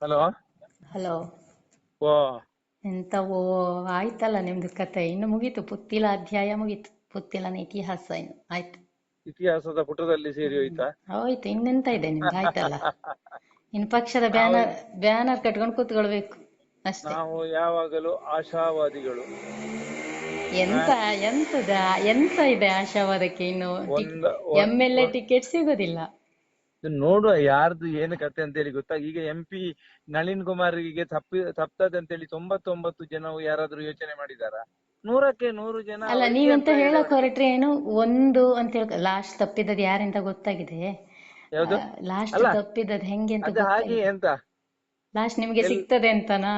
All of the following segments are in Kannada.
ಹಲೋ. ಹಲೋ. ಓ, ಎಂತವೋ ಆಯ್ತಲ್ಲ ನಿಮ್ದು ಕತೆ, ಇನ್ನು ಮುಗೀತು, ಪುತ್ತಿಲ ಅಧ್ಯಾಯ ಮುಗೀತು, ಪುತ್ತಿಲನ ಇತಿಹಾಸ ಇನ್ನು ಆಯ್ತು. ಇತಿಹಾಸದ ಪುಟದಲ್ಲಿ ಸೇರಿ ಹ್ಮ್ ಹೋಯ್ತಾ? ಹೋಯ್ತು, ಇನ್ನೆಂತ ಇದೆ ನಿಮ್ದು, ಆಯ್ತಲ್ಲ. ಇನ್ನು ಪಕ್ಷದ ನಾವು ಬ್ಯಾನರ್ ಬ್ಯಾನರ್ ಕಟ್ಕೊಂಡು ಕೂತ್ಕೊಳ್ಬೇಕು ಅಷ್ಟೇ. ನಾವು ಯಾವಾಗಲೂ ಆಶಾವಾದಿಗಳು. ಆ, ಎಂತ ಎಂತದ ಎಂತ ಇದೆ ಆಶಾವಾದಕ್ಕೆ? ಇನ್ನು ಒಂದ್ ಎಂ ಎಲ್ ಎ ಟಿಕೆಟ್ ಸಿಗೋದಿಲ್ಲ. ನೋಡುವ ಯಾರ್ದು ಏನು ಕತೆ ಅಂತ ಹೇಳಿ ಗೊತ್ತಾ. ಈಗ MP ನಳಿನ್ ಕುಮಾರ್ಗೆ ತಪ್ತದೆ ಅಂತ ಹೇಳಿ 99 ಜನವು ಯಾರಾದ್ರೂ ಯೋಚನೆ ಮಾಡಿದಾರ? 100ಕ್ಕೆ 100 ಜನ ಅಲ್ಲ, ಅವರಿಗೆ ನೀವೆಂತ ಅಂತ ಹೇಳಿ ಹೇಳಕ್ ಮಾಡಿದ್ದಾರೆ. ಹೊರಟ್ರೆ ಏನು ಒಂದು ಅಂತ ಹೇಳ, ಲಾಸ್ಟ್ ತಪ್ಪಿದ್ದದ್ ಯಾರೆಂತ ಗೊತ್ತಾಗಿದೆ? ಯಾವ್ದು? ಲಾಸ್ಟ್ ಅಲ್ಲ, ತಪ್ಪಿದ್ದದ್ ಹೆಂಗೆ ಅಂತ ಅದು ಹಾಗೆ ಗೊತ್ತಾಗಿದೆ? ಎಂತ ಲಾಸ್ಟ್ ನಿಮ್ಗೆ ಎಲ್ ಸಿಗ್ತದೆ ಅಂತನಾ?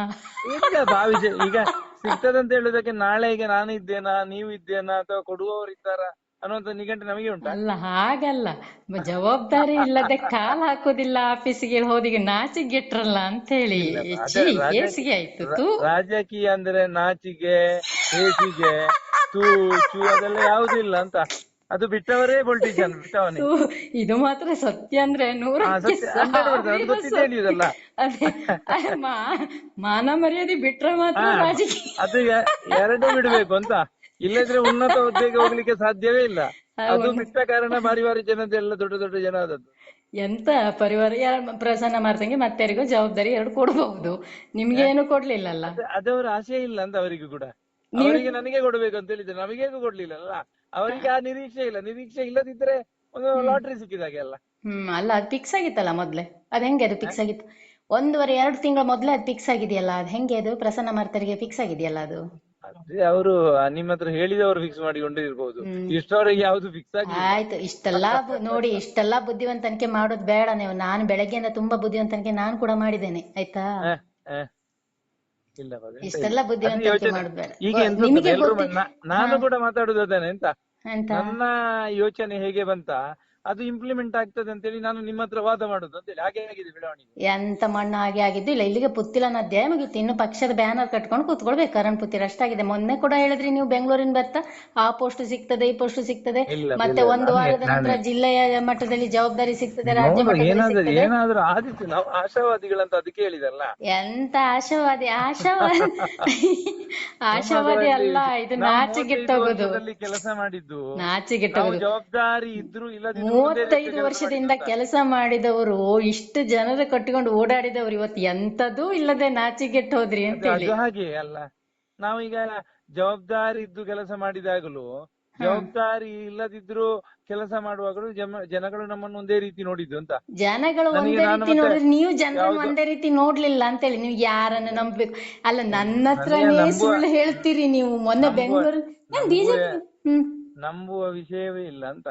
ಇಲ್ಲ ಭಾವಿಸಿ ಈಗ ಸಿಗ್ತದಂತ ಹೇಳುದಕ್ಕೆ ನಾಳೆಗೆ ನಾನು ಇದ್ದೇನಾ, ನೀವು ಇದ್ದೇನಾ, ಅಥವಾ ಕೊಡುವವರು ಅನ್ನುವಂತ ನಿಘಂಟು ನಮಗೆ ಉಂಟಾ? ಅಲ್ಲ ಹಾಗಲ್ಲ, ಜವಾಬ್ದಾರಿ ಇಲ್ಲದೆ ಕಾಲ್ ಹಾಕೋದಿಲ್ಲ ಆಫೀಸಿಗೆ ಹೋದಿಗೆ, ನಾಚಿಗೆಟ್ರಲ್ಲ ಅಂತ ಹೇಳಿ. ಇಲ್ಲ, ಅದೇ ಛೀ, ಹೇಸಿಗೆ ಆಯ್ತು ತೂ. ರಾಜಕೀಯ ಅಂದ್ರೆ ನಾಚಿಗೆ, ಹೇಸಿಗೆ, ತೂ ಚೂ ಅದೆಲ್ಲ ಯಾವುದೂ ಇಲ್ಲ ಅಂತ. ಅದು ಬಿಟ್ಟವರೇ ಪೊಲಿಟಿಷಿಯನ್, ಬಿಟ್ಟವನೇ. ತೂ, ಇದು ಮಾತ್ರ ಸತ್ಯ ಅಂದ್ರೆ ಹಾ, ನೂರಕ್ಕೆ ಸತ್ಯ 100%, ಅದು 1000 ಗೊತ್ತಿದೆ ಸತ್ಯ. ಹೇಳಿದಲ್ಲ. ಅದೇ ಮಾನ ಮರ್ಯಾದೆ ಬಿಟ್ರೆ ಮಾತ್ರ ಹಾ, ರಾಜಕೀಯ. ಅದು ಎರಡೂ ಬಿಡ್ಬೇಕು ಅಂತ. ಇಲ್ಲದ್ರೆ ಉನ್ನತ ಹುದ್ದೆಗೆ ಹೋಗ್ಲಿಕ್ಕೆ ಸಾಧ್ಯವೇ ಇಲ್ಲ. ಅದು ಒಂದು ಬಿಟ್ಟ ಕಾರಣ ಬಾರಿ ಬಾರಿ ಜನದೆಲ್ಲ ದೊಡ್ಡ ದೊಡ್ಡ ಜನ ಆದದ್ದು. ಎಂತ ಪರಿವಾರ ಪ್ರಸನ್ನ ಮಾಡ್ತಂಗೆ ಮತ್ತಾರಿಗೂ ಜವಾಬ್ದಾರಿ ಎರಡು ಕೊಡಬಹುದು, ನಿಮ್ಗೇನು ಕೊಡ್ಲಿಲ್ಲಲ್ಲ. ಅದವರ ಆಸೆ ಇಲ್ಲ ಅಂತ ಅವರಿಗೂ ಕೂಡ. ನೀವು ಅವರಿಗೆ ನನಗೆ ಕೊಡ್ಬೇಕು ಅಂತ ಹೇಳಿದ್ರೆ ನಮಗೇಗೂ ಕೊಡ್ಲಿಲ್ಲಲ್ಲ. ಅವರಿಗೆ ಆ ನಿರೀಕ್ಷೆ ಇಲ್ಲ. ನಿರೀಕ್ಷೆ ಇಲ್ಲದಿದ್ರೆ ಒಂದು ಹ್ಮ್ ಲಾಟ್ರಿ ಸಿಕ್ಕಿದಾಗೆ ಅಲ್ಲ. ಅಲ್ಲ, ಅದು ಫಿಕ್ಸ್ ಆಗಿತ್ತಲ್ಲ ಮೊದ್ಲೇ. ಅದ್ ಹೆಂಗೆ ಅದು ಫಿಕ್ಸ್ ಆಗಿತ್ತು? 1.5-2 ತಿಂಗಳ ಮೊದ್ಲೇ ಅದು ಫಿಕ್ಸ್ ಆಗಿದೆಯಲ್ಲ, ಅದು ಹೆಂಗೆ ಅದು ಪ್ರಸನ್ನ ಮಾರ್ತರಿಗೆ ಫಿಕ್ಸ್ ಆಗಿದೆಯಲ್ಲ ಅದು? ಅದೇ ಅವರು ನಿಮ್ಮ ಹತ್ರ ಹೇಳಿದವರು ಫಿಕ್ಸ್ ಮಾಡಿಕೊಂಡು ಇರ್ಬೋದು. ಹ್ಮ್ ಇಷ್ಟವರೆಗೆ ಯಾವ್ದು ಫಿಕ್ಸ್ ಆಗ್ಲಿಲ್ಲ. ಆಯ್ತು, ಇಷ್ಟೆಲ್ಲಾ ನೋಡಿ, ಇಷ್ಟೆಲ್ಲಾ ಬುದ್ಧಿವಂತನಿಕೆ ಮಾಡೋದು ಬೇಡ ನೀವು. ನಾನು ಬೆಳಗ್ಗೆಯಿಂದ ತುಂಬಾ ಬುದ್ಧಿವಂತನಿಕೆ ನಾನು ಕೂಡ ಮಾಡಿದ್ದೇನೆ, ಆಯ್ತಾ? ಹ, ಹ. ಇಲ್ಲ ಬಾಬು, ಎಂತ ಇಲ್ಲ. ಇಷ್ಟೆಲ್ಲಾ ಅದು ಬುದ್ಧಿವಂತನಿಕೆ ಯೋಚನೆ ಮಾಡೋದು ಬೇಡ. ಈಗ ಎಂತ ಗೊತ್ತುಂಟಾ? ನಿಮಗೆ ಎಲ್ರು ಗೊತ್ತಿ ಹಾ ನಾನು ಕೂಡ ಮಾತಾಡುದು ಅದೇನೆ ಎಂತ. ಅಂತ ನನ್ನ ಯೋಚನೆ ಹೇಗೆ ಬಂತ, ಅದು ಇಂಪ್ಲಿಮೆಂಟ್ ಆಗ್ತದೆ ಅಂತೇಳಿ ನಾನು ನಿಮ್ಮ ಹತ್ರ ವಾದ ಮಾಡುದು ಅಂತೇಳಿ. ಹಾಗೆ ಆಗಿದೆ ಬೆಳವಣಿಗೆ. ಎಂತ ಮಣ್ಣು ಹಾಗೆ ಆಗಿದ್ದು ಇಲ್ಲ. ಇಲ್ಲಿಗೆ ಪುತ್ತಿಲನ ಅಧ್ಯಾಯ ಮುಗೀತು, ಇನ್ನು ಪಕ್ಷದ ಬ್ಯಾನರ್ ಕಟ್ಕೊಂಡು ಕೂತ್ಕೊಳ್ಬೇಕು. ಕರಣ್ ಪುತ್ತಿರ ಅಷ್ಟಾಗಿದೆ. ಮೊನ್ನೆ ಕೂಡ ಹೇಳಿದ್ರಿ ನೀವು, ಬೆಂಗಳೂರಿನ ಬರ್ತಾ ಆ ಪೋಸ್ಟ್ ಸಿಗ್ತದೆ, ಈ ಪೋಸ್ಟ್ ಸಿಗ್ತದೆ, ಇಲ್ಲ ಮತ್ತೆ ಇಲ್ಲ, ಒಂದು ವಾರದ ನಂತರ ಜಿಲ್ಲೆಯ ಮಟ್ಟದಲ್ಲಿ ಜವಾಬ್ದಾರಿ ಸಿಗ್ತದೆ, ರಾಜ್ಯ ನೋಡು, ಮಟ್ಟದಲ್ಲಿ ಸಿಗ್ತದೆ. ಏನಾದ್ರೂ ಆದಿತ್ತು. ನಾವು ಆಶಾವಾದಿಗಳಂತ ಅದಕ್ಕೆ ಹೇಳಿದಲ್ಲ. ಎಂತ ಆಶಾವಾದಿ? ಆಶಾವಾದಿ ಆಶಾವಾದಿ ನಮ್ಮದ್ರಲ್ಲಿ ಅಲ್ಲ, ಇದು ನಾವು 35 ನಾಚಿಗೆಟ್ಟೋಗುದು. ವರ್ಷದಲ್ಲಿ ಕೆಲಸ ಮಾಡಿದ್ದು. ನಾವು ನಾಚಿಗೆಟ್ಟೋಗುದು. ಜವಾಬ್ದಾರಿ ಇದ್ರು ಇಲ್ಲದಿದ್ರು ಒಂದೇ ರೀತಿಯ 35 ಕೆಲಸ ವರ್ಷದಿಂದ ಮಾಡಿದ್ದು ಅಂತ. ಕೆಲಸ ಮಾಡಿದವರು, ಇಷ್ಟು ಜನರು ಕಟ್ಟಿಕೊಂಡು ಓಡಾಡಿದವರು, ಇವತ್ತು ಎಂತದೂ ಇಲ್ಲದೆ ನಾಚಿಗೆಟ್ಟು ಹೋದ್ರಿ ಅದು ಅಂತೇಳಿ. ಅದು ಹಾಗೆ ಅಲ್ಲ. ನಾವೀಗ ಜವಾಬ್ದಾರಿ ಇದ್ದು ಕೆಲಸ ಮಾಡಿದಾಗಲೂ, ಹ ಜವಾಬ್ದಾರಿ ಇಲ್ಲದಿದ್ರು ಕೆಲಸ ಮಾಡುವಾಗಲೂ ಜನಗಳು ನಮ್ಮನ್ನು ಒಂದೇ ರೀತಿ ನೋಡಿದ್ದು ಅಂತ. ಜನಗಳು ನನಗೆ ಒಂದೇ ನಾನು ರೀತಿ ಮತ್ತೆ ನೋಡಿದ್ರೆ ನೀವು ಜನರನ್ನು ಯಾವ್ದು ಒಂದೇ ರೀತಿ ನೋಡ್ಲಿಲ್ಲ ಅಂತೇಳಿ ನೀವು ಯಾರನ್ನು ನಂಬಬೇಕು? ಅಲ್ಲ, ನನ್ನ ನನಗೆ ಹತ್ರನೇ ಸುಳ್ಳು ಹೇಳ್ತೀರಿ ನೀವು. ಮೊನ್ನೆ ನಂಬುವ ಬೆಂಗಳೂರು ಏನ್ ನಂಬುವ ಬಿಜೆಪಿ ಹ್ಮ್ ನಂಬುವ ವಿಷಯವೇ ಇಲ್ಲ ಅಂತ.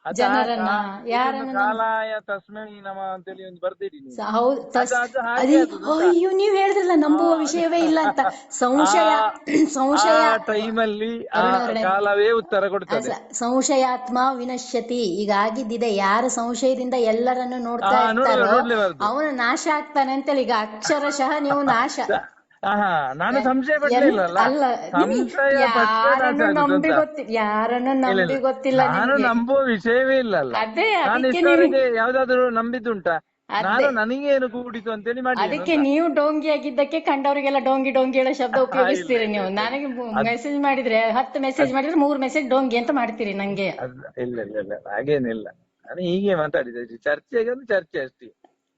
ಅದ ಜನರನ್ನ ಇದೊಂದು ಯಾರನ್ನು ಕಾಲಾಯ ತಸ್ಮೈ ನಮ ಅಂತೇಳಿ ಒಂದು ಬರ್ದಿರಿ ನೀವು. ಹೌದು ಅದು ಹಾಗೆ ಅದೇ. ಆದದ್ದು ಅಂತ. ಅಯ್ಯೋ, ನೀವ್ ಹೇಳಿದ್ರಲ್ಲ ನಂಬುವ ವಿಷಯವೇ ಇಲ್ಲ ಅಂತ. ಆ ಸಂಶಯ ಆ ಸಂಶಯ ಟೈಮಲ್ಲಿ ಆ ಅರುಣವ್ರೆ, ಕಾಲವೇ ಉತ್ತರ ಕೊಡ್ತದೆ. ಸಂಶಯಾತ್ಮ ವಿನಶ್ಯತಿ. ಈಗ ಆಗಿದ್ದಿದೆ, ಯಾರು ಸಂಶಯದಿಂದ ಎಲ್ಲರನ್ನು ನೋಡ್ತಾ ಇರ್ತಾರೋ ನೋಡ್ಲೇಬಾರ್ದು. ಅವನು ನಾಶ ಆಗ್ತಾನೆ ಅಂತೇಳಿ. ಈಗ ಅಕ್ಷರಶಃ ನೀವು ನಾಶ. ಆಹಾ, ನಾನು ಸಂಶಯ ಪಡ್ಲೇ ಇಲ್ಲಲ್ಲ. ಅಲ್ಲ, ನಿಮಗೆ ಸಂಶಯ ಪಟ್ಟರೆ ನಾಶ ಯಾರನ್ನು ಆಗುದು ನಂಬಿ ಅಂತ. ಗೊತ್ತಿಲ್ಲ, ಯಾರನ್ನು ಇಲ್ಲ ನಂಬಿ ಇಲ್ಲ, ಗೊತ್ತಿಲ್ಲ ನಾನು ನಿಮ್ಗೆ. ನಂಬುವ ವಿಷಯವೇ ಇಲ್ಲಲ್ಲ. ಅದೇ, ನಾನು ಅದಕ್ಕೆ ನೀವು ಇಷ್ಟವರೆಗೆ ಯಾವ್ದಾದ್ರು ನಂಬಿದ್ದುಂಟಾ? ನಾನು ಅದೇ ನನಗೇನು ಕೂಡಿತು ಅಂತೇಳಿ ಮಾಡಿದ್ದೇನೆ ಅದಕ್ಕೆ ಅಂತ. ನೀವು ಡೋಂಗಿ ಆಗಿದ್ದಕ್ಕೆ ಕಂಡವರಿಗೆಲ್ಲ ಡೋಂಗಿ ಡೋಂಗಿ ಹೇಳೋ ಶಬ್ದ ಇಲ್ಲ ಉಪಯೋಗಿಸ್ತೀರಿ ಇಲ್ಲ ನೀವು. ಇಲ್ಲ ಇಲ್ಲ. ನನಗೆ ಅದ್ ಮೆಸೇಜ್ ಮಾಡಿದ್ರೆ 10 ಮೆಸೇಜ್ ಅದ್ ಮಾಡಿದ್ರೆ 3 ಮೆಸೇಜ್ ಡೋಂಗಿ ಅಂತ ಮಾಡ್ತೀರಿ ನಂಗೆ. ಇಲ್ಲ ಇಲ್ಲ ಇಲ್ಲ, ಹಾಗೇನಿಲ್ಲ. ನಾನು ಹೀಗೆ ಮಾತಾಡಿದೆ, ಚರ್ಚೆಗೆ ಒಂದು ಚರ್ಚೆ ಅಷ್ಟೇ.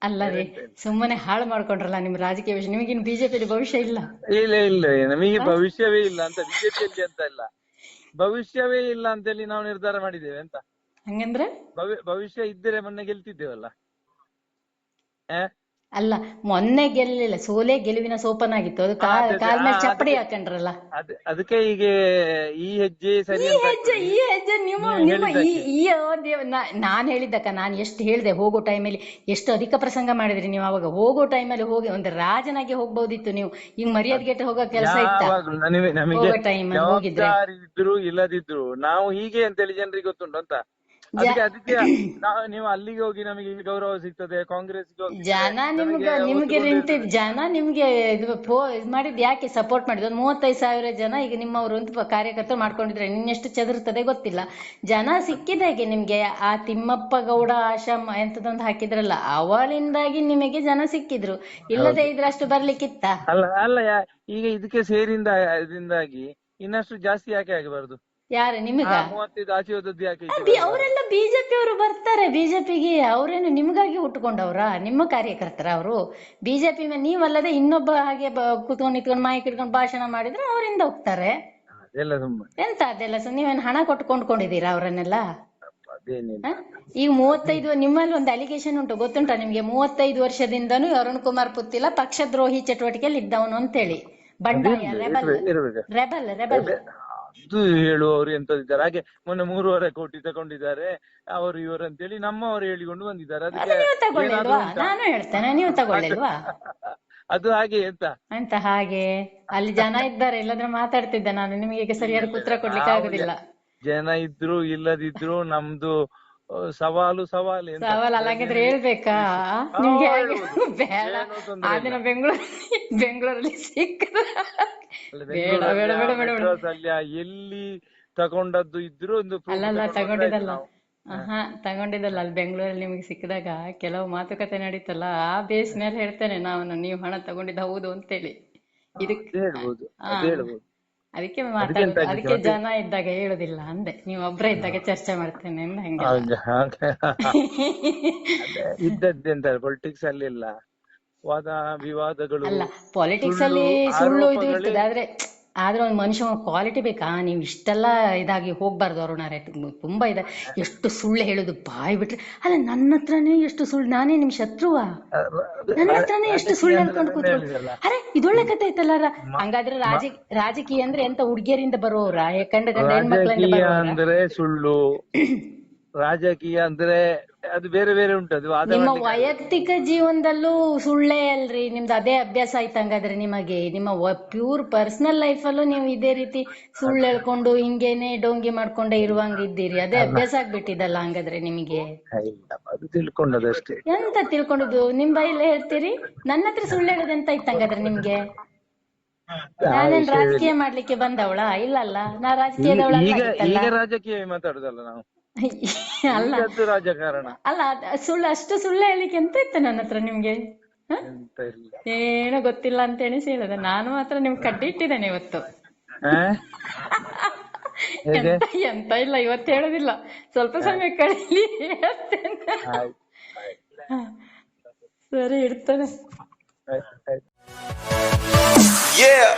ಅಲ್ಲದೆ ಬೇರೆಂತ ಇಲ್ಲ. ಸುಮ್ಮನೆ ಹಾಳು ಮಾಡ್ಕೊಂಡ್ರಲ್ಲ ನಿಮ್ ರಾಜಕೀಯ ವಿಷಯ. ನಿಮಗಿನ್ ಬಿಜೆಪಿಯಲ್ಲಿ ಭವಿಷ್ಯ ಇಲ್ಲ. ಇಲ್ಲ ಇಲ್ಲ, ನಮಗೆ ಹ? ಭವಿಷ್ಯವೇ ಇಲ್ಲ ಅಂತ. ಬಿಜೆಪಿಯಲ್ಲಿ ಅಂತ ಇಲ್ಲ, ಭವಿಷ್ಯವೇ ಇಲ್ಲ ಅಂತೇಳಿ ನಾವು ನಿರ್ಧಾರ ಮಾಡಿದ್ದೇವೆ ಅಂತ. ಹಂಗಂದ್ರೆ ಭವಿಷ್ಯ ಇದ್ದರೆ ಮೊನ್ನೆ ಗೆಲ್ತಿದ್ದೇವಲ್ಲ. ಆ? ಅಲ್ಲ, ಮೊನ್ನೆ ಗೆಲ್ಲಿಲ್ಲ, ಸೋಲೆ ಗೆಲುವಿನ ಸೋಪನಾಗಿತ್ತು. ಅದು ಅದೇ ಅದೇ, ಕಾಲ್ ಮೇಲೆ ಚಪ್ಪಡಿ ಅದಕ್ಕೆ ಹಾಕೊಂಡ್ರಲ್ಲ. ಅದಕ್ಕೆ ಹೀಗೆ ಈ ಹೆಜ್ಜೆ ಸರಿ ಅಂತ ಆಗ್ತದೆ. ಈ ಹೆಜ್ಜೆ ನಿಮ್ಮ ನೀವು ನಿಮ್ಮ ಹೇಳಿದ್ದಕ್ಕೆ. ನಾನ್ ಹೇಳಿದ್ದಕ್ಕ, ನಾನು ಎಷ್ಟು ಹೇಳಿದೆ ಹೋಗೋ ಟೈಮಲ್ಲಿ, ಎಷ್ಟು ಅಧಿಕ ಪ್ರಸಂಗ ಮಾಡಿದ್ರಿ ನೀವು. ಅವಾಗ ಹೋಗೋ ಟೈಮಲ್ಲಿ ಹೋಗಿ ಒಂದು ರಾಜನಾಗಿ ಹೋಗ್ಬೋದಿತ್ತು ನೀವು. ಈಗ ಮರ್ಯಾದೆಗೆಟ್ಟು ಹೋಗೋ ಕೆಲಸ ಇತ್ತ? ಯಾವಾಗ್ಲೂ ನಮಗೆ ಹೋಗೋ ಟೈಮಲ್ಲಿ ಹೋಗಿದ್ರೆ ಜವಾಬ್ದಾರಿ ಇದ್ರು ಇಲ್ಲದಿದ್ರು ನಾವು ಹೀಗೆ ಅಂತೇಳಿ ಜನರಿಗೆ ಗೊತ್ತುಂಟು ಅಂತ. ಅದಕ್ಕೆ ನೀವು ಅಲ್ಲಿಗೆ ಹೋಗಿ ನಮಗೆ ಇಲ್ಲಿ ಗೌರವ ಸಿಗ್ತದೆ, ಕಾಂಗ್ರೆಸ್ಗೆ ಹೋಗಿ ಜನ ನಿಮ್ಗೆ ಜನ ನಿಮ್ಗೆ ಇದ್ ಮಾಡಿದ್ ಯಾಕೆ ಸಪೋರ್ಟ್ ಮಾಡಿದ್? ಒಂದು 35,000 ಜನ ಈಗ ನಿಮ್ಮವರು ಅಂತ ಕಾರ್ಯಕರ್ತರು ಮಾಡ್ಕೊಂಡಿದ್ರೆ ಇನ್ನೆಷ್ಟು ಚದುರ್ತದೆ ಗೊತ್ತಿಲ್ಲ. ಜನ ಸಿಕ್ಕಿದಾಗೆ ನಿಮ್ಗೆ ಆ ತಿಮ್ಮಪ್ಪ ಗೌಡ ಆಶಾ ಎಂತದೊಂದು ಹಾಕಿದ್ರಲ್ಲ, ಅವಳಿಂದಾಗಿ ನಿಮಗೆ ಜನ ಸಿಕ್ಕಿದ್ರು. ಇಲ್ಲದೆ ಇದ್ರೆ ಅಷ್ಟು ಬರ್ಲಿಕ್ಕಿತ್ತ? ಅಲ್ಲ ಈಗ ಇದಕ್ಕೆ ಇದರಿಂದಾಗಿ ಇನ್ನಷ್ಟು ಜಾಸ್ತಿ ಯಾಕೆ ಆಗಬಾರ್ದು? ಯಾರು ನಿಮಗ? 35 ಆಚೆ ಹೋದದ್ದು ಯಾಕೆ? ಅವರೆಲ್ಲ ಬಿಜೆಪಿ ಅವರು ಬರ್ತಾರೆ ಬಿಜೆಪಿಗೆ. ಅವರೇನು ನಿಮ್ಗಾಗಿ ಹುಟ್ಟುಕೊಂಡವ್ರ? ನಿಮ್ಮ ಕಾರ್ಯಕರ್ತರ ಅವರು? ಬಿಜೆಪಿ ನೀವಲ್ಲದೆ ಇನ್ನೊಬ್ಬ ಹಾಗೆ ಕುತ್ಕೊಂಡು ನಿಂತ್ಕೊಂಡು ಮೈಕ್ ಇಟ್ಕೊಂಡು ಭಾಷಣ ಮಾಡಿದ್ರೆ ಅವರಿಂದ ಹೋಗ್ತಾರೆ. ಅದೆಲ್ಲ ಸುಮ್ಮನೆ ಎಂತ ಅದೆಲ್ಲ ನೀವೇನು ಹಣ ಕೊಟ್ಟು ಕೊಂಡ್ಕೊಂಡಿದ್ದೀರಾ ಅವರನ್ನೆಲ್ಲ? ಈಗ 35 ನಿಮ್ಮಲ್ಲಿ ಒಂದು ಅಲಿಗೇಷನ್ ಉಂಟು, ಗೊತ್ತುಂಟಾ ನಿಮ್ಗೆ? 35 ವರ್ಷದಿಂದನೂ ಅರುಣ್ ಕುಮಾರ್ ಪುತ್ತಿಲ ಪಕ್ಷದ್ರೋಹಿ ಚಟುವಟಿಕೆಯಲ್ಲಿ ಇದ್ದವನು ಅಂತೇಳಿ, ಬಂಡಾಯ, ರೆಬಲ್. ಅದು ಹೇಳುವವರು ಎಂತದಿದ್ದಾರೆ. ಹಾಗೆ ಮೊನ್ನೆ 3.5 ಕೋಟಿ ತಗೊಂಡಿದ್ದಾರೆ ಅವರು ಇವರು ಅಂತೇಳಿ ನಮ್ಮವರು ಹೇಳಿಕೊಂಡು ಬಂದಿದ್ದಾರೆ. ನಾನು ಹೇಳ್ತೇನೆ, ನೀವು ತಗೊಳ್ಳಿಲ್ವಾ? ಅದು ಹಾಗೆ ಅಂತ ಹಾಗೆ ಅಲ್ಲಿ ಜನ ಇದ್ದಾರೆ, ಇಲ್ಲದ್ರೆ ಮಾತಾಡ್ತಿದ್ದೆ ನಾನು. ನಿಮಗೆ ಈಗ ಸರಿಯಾದ ಉತ್ತರ ಕೊಡ್ಲಿಕ್ಕೆ ಆಗುದಿಲ್ಲ. ಜನ ಇದ್ರು ಇಲ್ಲದಿದ್ರು ನಮ್ದು ಸವಾಲು ಹಾಗಾದ್ರೆ ಹೇಳ್ಬೇಕಾ ನಿಮ್ಗೆ? ಬೇಡ, ಆ ದಿನ ಬೆಂಗಳೂರಲ್ಲಿ ಸಿಕ್ಕ ಎಲ್ಲಿ ತಗೊಂಡದ್ದು ಇದ್ರು ಒಂದು ಅಲ್ಲಲ್ಲ ತಗೊಂಡಿದ್ದಲ್ಲ ಅಲ್ಲಿ ಬೆಂಗಳೂರಲ್ಲಿ ನಿಮ್ಗೆ ಸಿಕ್ಕಿದಾಗ ಕೆಲವು ಮಾತುಕತೆ ನಡೀತಲ್ಲ, ಆ ಬೇಸ್ ಮೇಲೆ ಹೇಳ್ತೇನೆ ನಾನು, ನೀವು ಹಣ ತಗೊಂಡಿದ್ದು ಹೌದು ಅಂತೇಳಿ. ಇದಕ್ಕೆ ಅದಕ್ಕೆ ಅದಕ್ಕೆ ಜನ ಇದ್ದಾಗ ಹೇಳುದಿಲ್ಲ ಅಂದೆ, ನೀವು ಒಬ್ರ ಇದ್ದಾಗ ಚರ್ಚೆ ಮಾಡ್ತೇನೆ ಅಂದ. ಹಂಗೆ ಇದ್ದದ್ದೆಂತ ಪೊಲಿಟಿಕ್ಸ್ ಅಲ್ಲಿ ಇಲ್ಲ ವಾದ ವಿವಾದಗಳು. ಅಲ್ಲ, ಪಾಲಿಟಿಕ್ಸ್ ಅಲ್ಲಿ ಸುಳ್ಳು ಇದು ಇರ್ತದೆ, ಆದ್ರೆ ಒಂದು ಮನುಷ್ಯ ಕ್ವಾಲಿಟಿ ಬೇಕಾ? ನೀವು ಇಷ್ಟೆಲ್ಲ ಇದಾಗಿ ಹೋಗ್ಬಾರ್ದು ಅರುಣಾರೆ. ತುಂಬಾ ಇದೆ, ಎಷ್ಟು ಸುಳ್ಳು ಹೇಳುದು ಬಾಯ್ ಬಿಟ್ರೆ. ಅಲ್ಲ, ನನ್ನ ಹತ್ರನೇ ಎಷ್ಟು ಸುಳ್ಳು, ನಾನೇ ನಿಮ್ ಶತ್ರುವ? ನನ್ನ ಹತ್ರನೇ ಎಷ್ಟು ಸುಳ್ಳು ಹೇಳ್ಕೊಂಡು ಕೂತ್ಕೊಳ್ಳಿ. ಅರೆ, ಇದೊಳ್ಳೆ ಕತೆ ಐತಲ್ಲ. ಹಂಗಾದ್ರೆ ರಾಜಕೀಯ ಅಂದ್ರೆ ಎಂತ ಹುಡುಗಿಯರಿಂದ ಬರೋರ? ಕಂಡ ಹೆಣ್ಮಕ್ಳಿಂದ ಬರೋರ? ಅಂದ್ರೆ ಸುಳ್ಳು ರಾಜಕೀಯ ಅಂದ್ರೆ ಅದು ಬೇರೆ ಬೇರೆ ಉಂಟದು. ನಿಮ್ಮ ವೈಯಕ್ತಿಕ ಜೀವನದಲ್ಲೂ ಸುಳ್ಳೇ ಅಲ್ರಿ ನಿಮ್ದು? ಅದೇ ಅಭ್ಯಾಸ ಆಯ್ತು ಹಂಗಾದ್ರೆ ನಿಮಗೆ. ನಿಮ್ಮ ಪ್ಯೂರ್ ಪರ್ಸನಲ್ ಲೈಫ್ ಅಲ್ಲೂ ನೀವು ಇದೇ ರೀತಿ ಸುಳ್ಳು ಹೇಳ್ಕೊಂಡು ಹಿಂಗೇನೆ ಡೋಂಗಿ ಮಾಡ್ಕೊಂಡೇ ಇರುವಂಗಿದ್ದೀರಿ. ಅದೇ ಅಭ್ಯಾಸ ಆಗ್ಬಿಟ್ಟಿದಲ್ಲ ಹಂಗಾದ್ರೆ ನಿಮಗೆ. ತಿಳ್ಕೊಂಡದಷ್ಟೇ. ಎಂತ ತಿಳ್ಕೊಂಡಿದ್ದು? ನಿಮ್ ಬೈಲೇ ಹೇಳ್ತೀರಿ? ನನ್ನ ಹತ್ರ ಸುಳ್ಳು ಹೇಳೋದು ಎಂತ ಇತ್ತು ಹಂಗಾದ್ರೆ ನಿಮ್ಗೆ? ನಾನೇನ್ ರಾಜಕೀಯ ಮಾಡ್ಲಿಕ್ಕೆ ಬಂದವಳ? ಇಲ್ಲಲ್ಲ, ನಾ ರಾಜಕೀಯದವಳ. ಈಗ ರಾಜಕೀಯ ಮಾತಾಡುದಲ್ಲ ನಾವು. ಅಲ್ಲ ರಾಜಕಾರಣ ಅಲ್ಲ, ಸುಳ್ಳು ಅಷ್ಟು ಸುಳ್ಳು ಹೇಳಿಕ್ಕೆ ಎಂತ ಇತ್ತು ನನ್ನ ಹತ್ರ ನಿಮ್ಗೆ? ಏನೋ ಗೊತ್ತಿಲ್ಲ ಅಂತ ಎಣಿಸಿ ಹೇಳದ. ನಾನು ಮಾತ್ರ ನಿಮ್ಗೆ ಕಡ್ಡಿ ಇಟ್ಟಿದ್ದೇನೆ ಇವತ್ತು. ಎಂತ ಇಲ್ಲ, ಇವತ್ತು ಹೇಳುದಿಲ್ಲ, ಸ್ವಲ್ಪ ಸಮಯ ಕಳೀಲಿ ಹೇಳ್ತೇನೆ. ಸರಿ, ಇಡ್ತೇನೆ. Yeah.